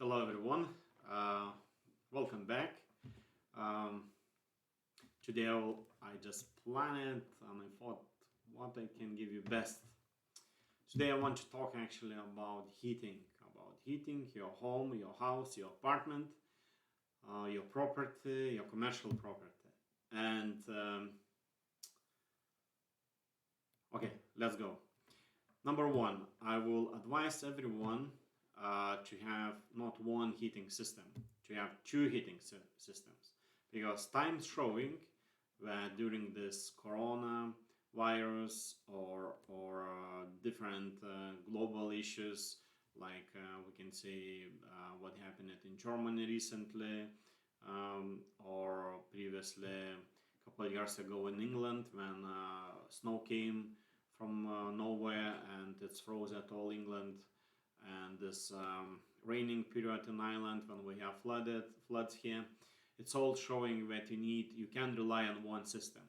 Hello everyone, uh, welcome back. Um, Today I just planned and I thought what I can give you best. Today I want to talk actually about heating your home, your house, your apartment, your property, your commercial property. And okay, let's go. Number one, I will advise everyone to have not one heating system, to have two heating systems, because time is showing that during this corona virus or different global issues, like we can see what happened in Germany recently, or previously a couple of years ago in England when snow came from nowhere and it's froze at all England, and this raining period in Ireland when we have floods here. It's all showing that you can rely on one system.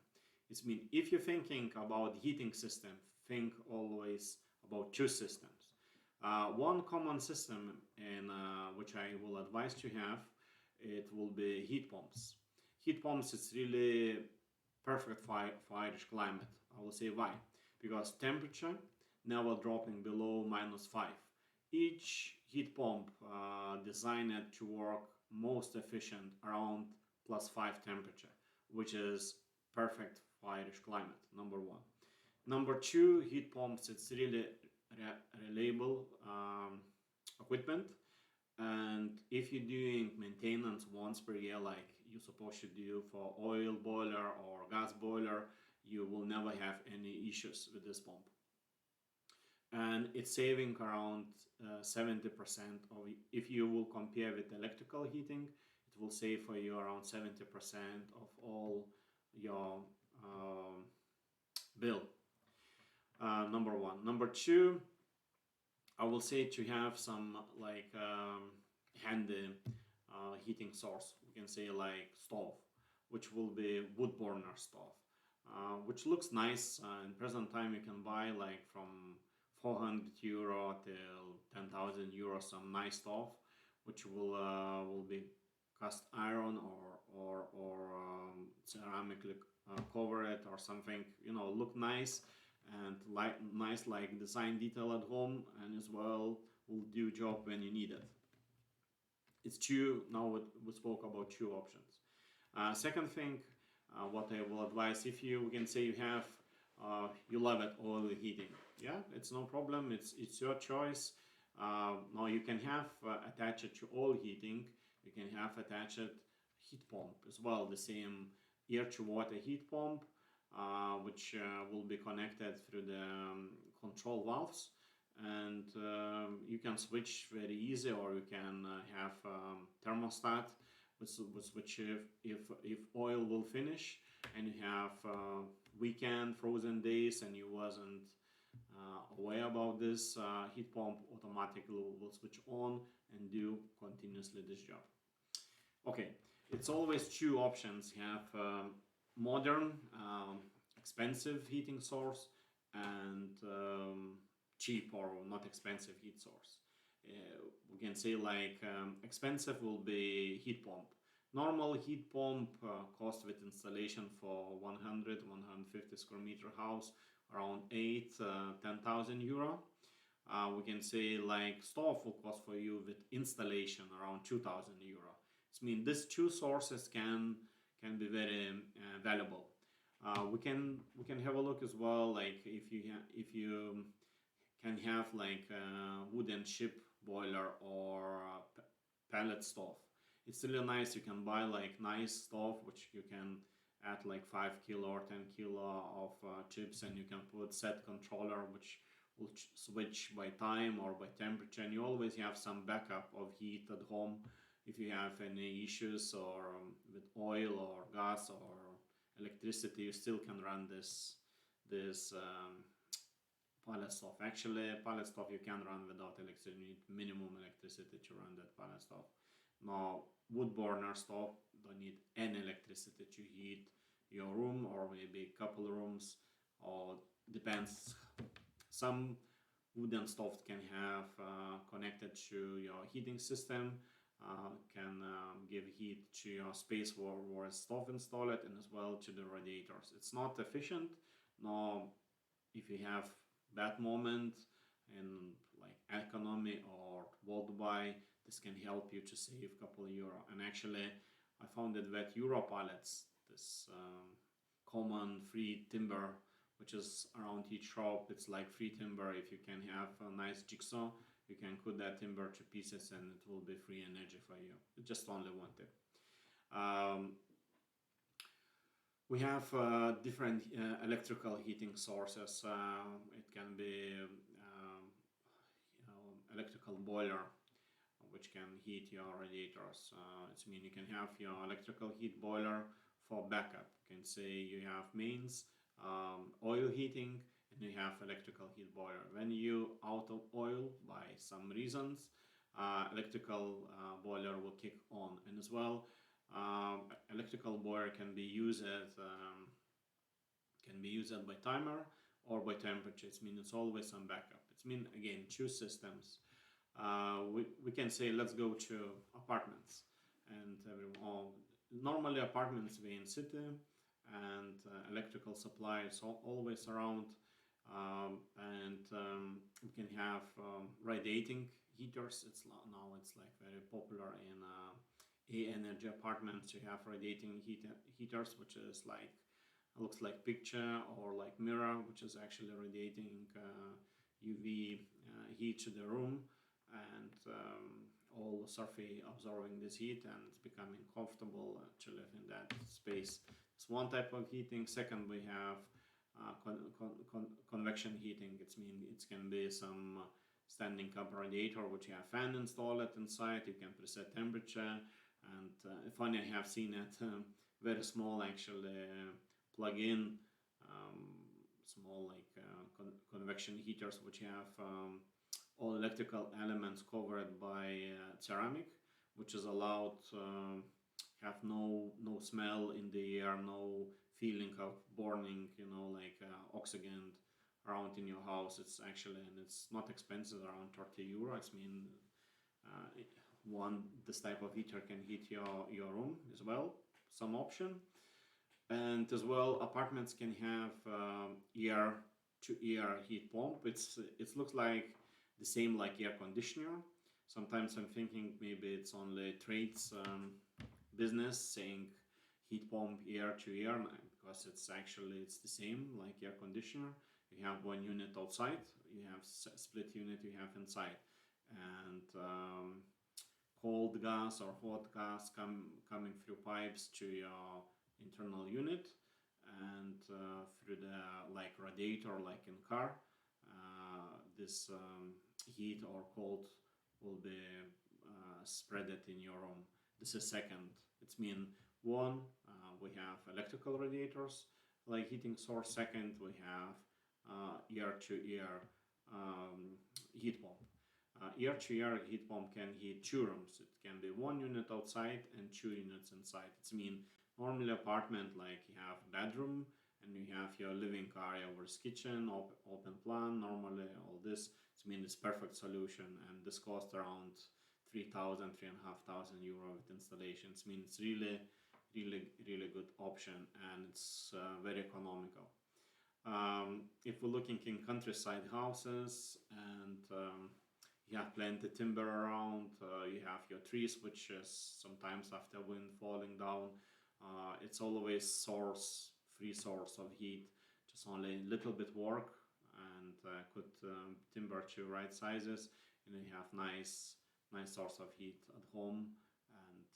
It's mean if you're thinking about heating system, think always about two systems. One common system in which I will advise to have, it will be heat pumps. Heat pumps, it's really perfect for Irish climate. I will say why. Because temperature never dropping below -5. Each heat pump designed to work most efficient around +5 temperature, which is perfect for Irish climate, number one. Number two, heat pumps, it's really reliable equipment. And if you're doing maintenance once per year, like you're supposed to do for oil boiler or gas boiler, you will never have any issues with this pump. And it's saving around 70% of, if you will compare with electrical heating, it will save for you around 70% of all your bill. Number one. Number two, I will say to have some like handy heating source. We can say like stove, which will be wood burner stove, which looks nice. In present time, you can buy like from 400 euro till 10,000 euro some nice stove, which will be cast iron or ceramically cover it or something. Look nice and like design detail at home, and as well will do job when you need it. It's two. Now we spoke about two options. Second thing, what I will advise, if you we can say you love it oil heating, yeah, it's no problem. It's your choice. Now you can have attached to oil heating. You can have attached heat pump as well, the same air to water heat pump, which will be connected through the control valves, and you can switch very easy, or you can have thermostat with which if oil will finish and you have weekend frozen days and you wasn't aware about this, heat pump automatically will switch on and do continuously this job. Okay, it's always two options. You have modern, expensive heating source and cheap or not expensive heat source. We can say like expensive will be heat pump. Normal heat pump cost with installation for 150 square meter house around 10,000 euro. We can say like stove will cost for you with installation around 2,000 euro. It means these two sources can be very valuable. We can have a look as well, like if you can have like a wooden ship boiler or pellet stove. It's really nice. You can buy like nice stove which you can add like 5 kilo or 10 kilo of chips, and you can put set controller which will switch by time or by temperature, and you always have some backup of heat at home if you have any issues or with oil or gas or electricity. You still can run this pellet stove. Actually, pellet stove you can run without electricity. You need minimum electricity to run that pellet stove. Now, wood burner stove don't need any electricity to heat your room or maybe a couple rooms, or depends. Some wooden stove can have connected to your heating system, can give heat to your space where a stove installed, and as well to the radiators. It's not efficient, nor if you have bad moment in like economy or worldwide, this can help you to save a couple of euro. And actually, I found that Euro pallets, this common free timber, which is around each shop, it's like free timber. If you can have a nice jigsaw, you can cut that timber to pieces and it will be free energy for you. Just only one tip. Um, we have different electrical heating sources. It can be electrical boiler, which can heat your radiators. It means you can have your electrical heat boiler for backup. You can say you have mains, oil heating, and you have electrical heat boiler. When you out of oil by some reasons, electrical boiler will kick on. And as well, electrical boiler can be used by timer or by temperature. It means it's always some backup. It means again two systems. We can say let's go to apartments, and normally apartments we in city, and electrical supply is always around, and we can have radiating heaters. It's like very popular in A-energy apartments. You have radiating heaters, which is like looks like picture or like mirror, which is actually radiating UV heat to the room, and all surface absorbing this heat, and it's becoming comfortable to live in that space. It's one type of heating. Second, we have convection heating. It can be some standing up radiator which you have fan installed inside. You can preset temperature, and funny, I have seen it very small actually plug-in small like convection heaters which have all electrical elements covered by ceramic, which is allowed have no smell in the air, no feeling of burning, like oxygen around in your house. It's actually, and it's not expensive, around 30 euro. This type of heater can heat your room as well, some option. And as well, apartments can have air to air heat pump. It looks like the same like air conditioner. Sometimes I'm thinking maybe it's only trades business saying heat pump air to air, because it's the same like air conditioner. You have one unit outside, you have split unit you have inside, and cold gas or hot gas coming through pipes to your internal unit, and through the like radiator like in car, this heat or cold will be spread it in your room. This is second. It's mean one, we have electrical radiators like heating source. Second, we have air to air heat pump. Air to air heat pump can heat two rooms. It can be one unit outside and two units inside. It's mean normally apartment like you have bedroom and you have your living area versus kitchen, open plan. Normally all this, it's perfect solution, and this costs around 3,000, 3,500 euro with installations. It's really good option, and it's very economical. If we're looking in countryside houses, and you have plenty timber around, you have your trees, which is sometimes after wind falling down, it's always free source of heat, just only a little bit work, and put timber to right sizes, and you have nice source of heat at home.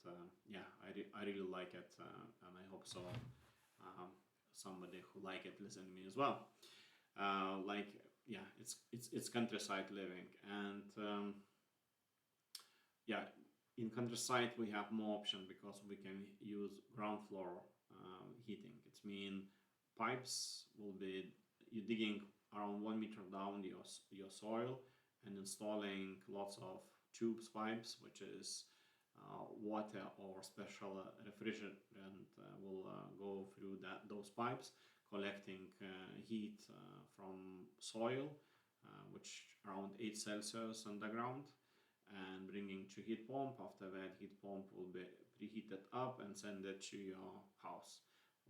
And yeah, I really like it, and I hope so somebody who like it listen to me as well. Yeah, it's countryside living, and yeah, in countryside we have more option because we can use ground floor heating. It means pipes will be, you digging around 1 meter down your soil and installing lots of tubes pipes, which is water or special refrigerant will go through those pipes, collecting heat from soil which around 8 Celsius underground, and bringing to heat pump. After that, heat pump will be preheated up and send it to your house,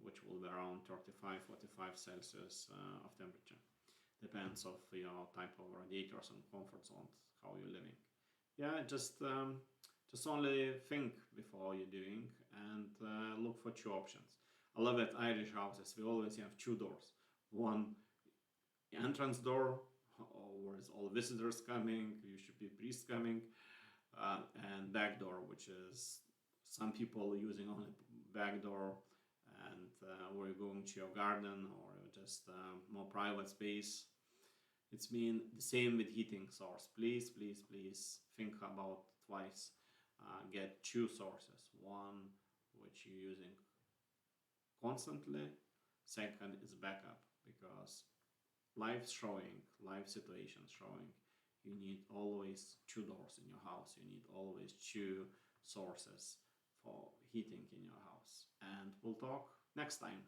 which will be around 35, 45 Celsius of temperature. Depends of your type of radiators and comfort zones, how you're living. Yeah, just only think before you're doing, and look for two options. I love it. Irish houses, we always have two doors. One entrance door, where is all visitors coming, you should be priests coming, and back door, which is some people using only back door, and where you're going to your garden or just more private space. It's mean the same with heating source. Please, please, please think about twice. Get two sources. One which you're using constantly. Second is backup, because life situations showing you need always two doors in your house. You need always two sources for heating in your house. And we'll talk next time.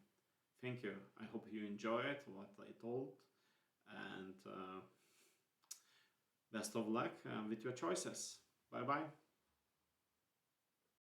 Thank you. I hope you enjoyed what I told, and best of luck with your choices. Bye bye.